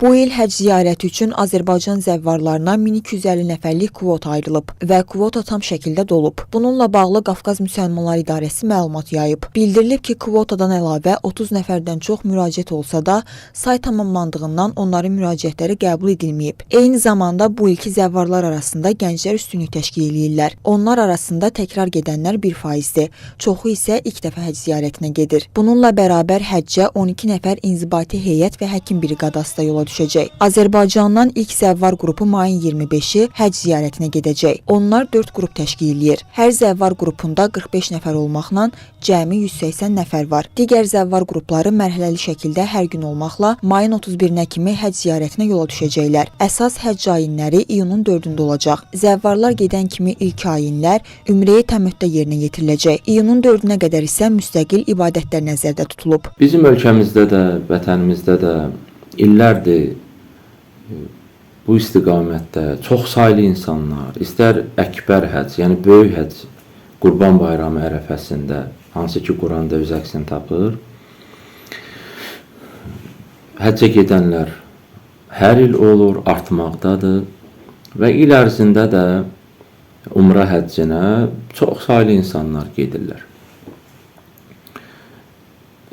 Bu il həcc ziyarəti üçün Azərbaycan zəvvarlarına 1250 nəfərlik kvota ayrılıb və kvota tam şəkildə dolub. Bununla bağlı Qafqaz Müsəlmanlar İdarəsi məlumat yayıb. Bildirilib ki, kvotadan əlavə 30 nəfərdən çox müraciət olsa da, say tamamlandığından onların müraciətləri qəbul edilməyib. Eyni zamanda bu ilki zəvvarlar arasında gənclər üstünlük təşkil edirlər. Onlar arasında təkrar gedənlər 1%-dir. Çoxu isə ilk dəfə həcc ziyarətinə gedir. Bununla bərabər həccə 12 nəfər inzibati heyət və həkim briqadası da yola düşəcək. Azərbaycandan ilk zəvvar qrupu mayın 25-i həcc ziyarətinə gedəcək. Onlar 4 qrup təşkil edir. Hər zəvvar qrupunda 45 nəfər olmaqla cəmi 180 nəfər var. Digər zəvvar qrupları mərhələli şəkildə hər gün olmaqla mayın 31-nə kimi həcc ziyarətinə yola düşəcəklər. Əsas həcc ayinləri iyunun 4-ündə olacaq. Zəvvarlar gedən kimi ilk ayinlər ümrəyə təməttü yerinə yetiriləcək. İyunun 4-üne qədər isə müstəqil ibadətlər nəzərdə tutulub. Bizim ölkəmizdə də, vətənimizdə də illərdir bu istiqamətdə çox saylı insanlar, istər əkbər həcc, yəni böyük həcc, Qurban Bayramı ərəfəsində, hansı ki Quranda öz əksini tapır, həccə gedənlər hər il olur, artmaqdadır və il ərzində də Umra həccinə çox saylı insanlar gedirlər.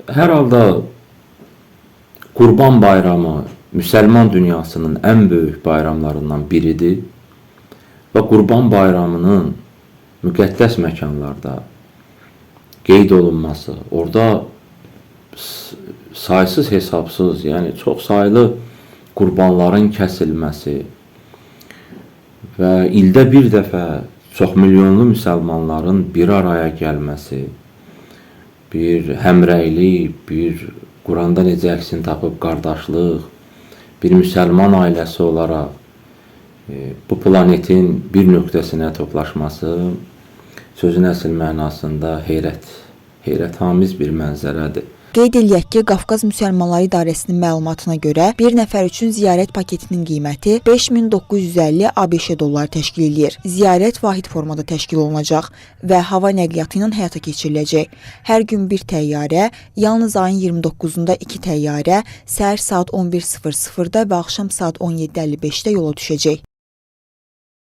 Hər halda Qurban Bayramı müsəlman dünyasının ən böyük bayramlarından biridir və Qurban Bayramının müqəddəs məkanlarda qeyd olunması, orada saysız hesabsız, yəni çox saylı qurbanların kəsilməsi və ildə bir dəfə çox milyonlu müsəlmanların bir araya gəlməsi, bir həmrəylik, bir Quranda necə əksini tapıb qardaşlıq, bir müsəlman ailəsi olaraq bu planetin bir nöqtəsinə toplaşması sözün əsl mənasında heyrətamiz bir mənzərədir. Qeyd eləyək ki, Qafqaz Müsəlmanlar İdarəsinin məlumatına görə bir nəfər üçün ziyarət paketinin qiyməti 5950 ABŞ dolları təşkil edir. Ziyarət vahid formada təşkil olunacaq və hava nəqliyyatı ilə həyata keçiriləcək. Hər gün bir təyyarə, yalnız ayın 29-unda 2 təyyarə səhər saat 11:00-da və axşam saat 17:55-də yola düşəcək.